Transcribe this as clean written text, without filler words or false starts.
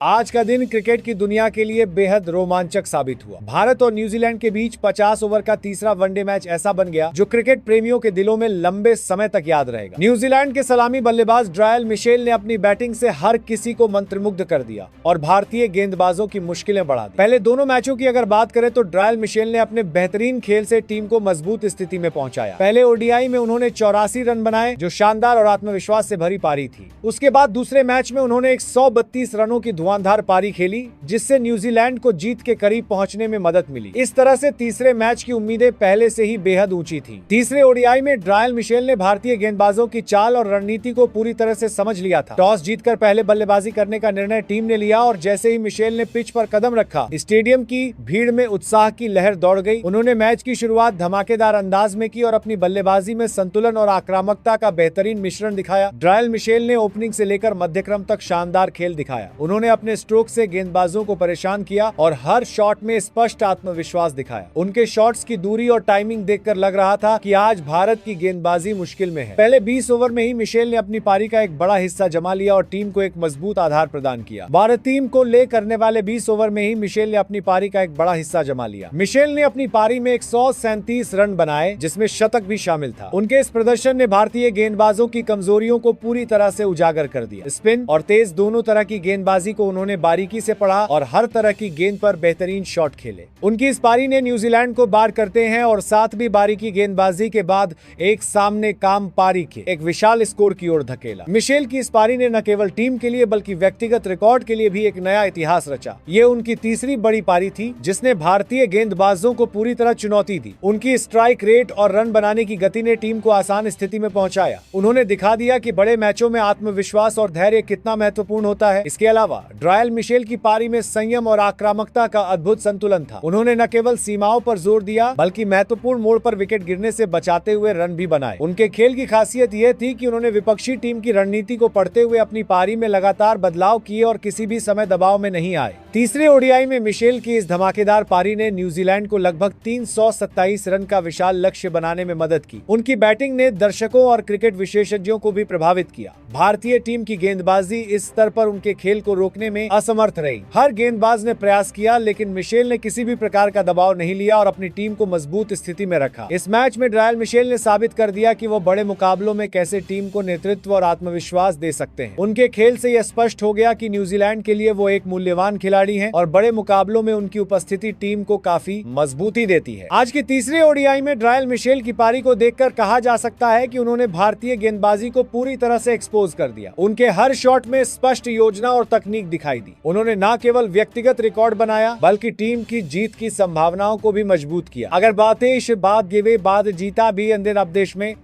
आज का दिन क्रिकेट की दुनिया के लिए बेहद रोमांचक साबित हुआ। भारत और न्यूजीलैंड के बीच 50 ओवर का तीसरा वनडे मैच ऐसा बन गया जो क्रिकेट प्रेमियों के दिलों में लंबे समय तक याद रहेगा। न्यूजीलैंड के सलामी बल्लेबाज ड्रायल मिशेल ने अपनी बैटिंग से हर किसी को मंत्रमुग्ध कर दिया और भारतीय गेंदबाजों की मुश्किलें बढ़ा दी। पहले दोनों मैचों की अगर बात करें तो ड्रायल मिशेल ने अपने बेहतरीन खेल से टीम को मजबूत स्थिति में पहुंचाया। पहले ओडीआई में उन्होंने 84 रन बनाए जो शानदार और आत्मविश्वास से भरी पारी थी। उसके बाद दूसरे मैच में उन्होंने 132 रनों की धुआंधार पारी खेली जिससे न्यूजीलैंड को जीत के करीब पहुंचने में मदद मिली। इस तरह से तीसरे मैच की उम्मीदें पहले से ही बेहद ऊंची थी। तीसरे ओडीआई में ड्रायल मिशेल ने भारतीय गेंदबाजों की चाल और रणनीति को पूरी तरह से समझ लिया था। टॉस जीतकर पहले बल्लेबाजी करने का निर्णय टीम ने लिया और जैसे ही मिशेल ने पिच पर कदम रखा, स्टेडियम की भीड़ में उत्साह की लहर दौड़ गई। उन्होंने मैच की शुरुआत धमाकेदार अंदाज में की और अपनी बल्लेबाजी में संतुलन और आक्रामकता का बेहतरीन मिश्रण दिखाया। ड्रायल मिशेल ने ओपनिंग से लेकर मध्यक्रम तक शानदार खेल दिखाया। उन्होंने अपने स्ट्रोक से गेंदबाजों को परेशान किया और हर शॉट में स्पष्ट आत्मविश्वास दिखाया। उनके शॉट्स की दूरी और टाइमिंग देखकर लग रहा था कि आज भारत की गेंदबाजी मुश्किल में है। पहले 20 ओवर में ही मिशेल ने अपनी पारी का एक बड़ा हिस्सा जमा लिया और टीम को एक मजबूत आधार प्रदान किया। भारत टीम को ले करने वाले 20 ओवर में ही मिशेल ने अपनी पारी का एक बड़ा हिस्सा जमा लिया। मिशेल ने अपनी पारी में 137 रन बनाए जिसमें शतक भी शामिल था। उनके इस प्रदर्शन ने भारतीय गेंदबाजों की कमजोरियों को पूरी तरह से उजागर कर दिया। स्पिन और तेज दोनों तरह की गेंदबाजी को उन्होंने बारीकी से पढ़ा और हर तरह की गेंद पर बेहतरीन शॉट खेले। उनकी इस पारी ने न्यूजीलैंड को बार करते हैं और साथ भी बारीकी गेंदबाजी के बाद एक सामने काम पारी के एक विशाल स्कोर की ओर धकेला। मिशेल की इस पारी ने न केवल टीम के लिए बल्कि व्यक्तिगत रिकॉर्ड के लिए भी एक नया इतिहास रचा। ये उनकी तीसरी बड़ी पारी थी जिसने भारतीय गेंदबाजों को पूरी तरह चुनौती दी। उनकी स्ट्राइक रेट और रन बनाने की गति ने टीम को आसान स्थिति में पहुंचाया। उन्होंने दिखा दिया कि बड़े मैचों में आत्मविश्वास और धैर्य कितना महत्वपूर्ण होता है। इसके अलावा ड्रायल मिशेल की पारी में संयम और आक्रामकता का अद्भुत संतुलन था। उन्होंने न केवल सीमाओं पर जोर दिया बल्कि महत्वपूर्ण मोड़ पर विकेट गिरने से बचाते हुए रन भी बनाए। उनके खेल की खासियत यह थी कि उन्होंने विपक्षी टीम की रणनीति को पढ़ते हुए अपनी पारी में लगातार बदलाव किए और किसी भी समय दबाव में नहीं आए। तीसरे ओडीआई में मिशेल की इस धमाकेदार पारी ने न्यूजीलैंड को लगभग 327 रन का विशाल लक्ष्य बनाने में मदद की। उनकी बैटिंग ने दर्शकों और क्रिकेट विशेषज्ञों को भी प्रभावित किया। भारतीय टीम की गेंदबाजी इस स्तर पर उनके खेल को रोकने में असमर्थ रही। हर गेंदबाज ने प्रयास किया लेकिन मिशेल ने किसी भी प्रकार का दबाव नहीं लिया और अपनी टीम को मजबूत स्थिति में रखा। इस मैच में ड्रायल मिशेल ने साबित कर दिया कि वो बड़े मुकाबलों में कैसे टीम को नेतृत्व और आत्मविश्वास दे सकते हैं। उनके खेल से यह स्पष्ट हो गया कि न्यूजीलैंड के लिए वो एक मूल्यवान खिलाड़ी हैं और बड़े मुकाबलों में उनकी उपस्थिति टीम को काफी मजबूती देती है। आज की तीसरे ओडीआई में ड्रायल मिशेल की पारी को देखकर कहा जा सकता है कि उन्होंने भारतीय गेंदबाजी को पूरी तरह से एक्सपोज कर दिया। उनके हर शॉट में स्पष्ट योजना और तकनीक दिखाई दी। उन्होंने न केवल व्यक्तिगत रिकॉर्ड बनाया बल्कि टीम की जीत की संभावनाओं को भी मजबूत किया। अगर बातें इस बाद गिवे बाद जीता भी अंदर अपदेश में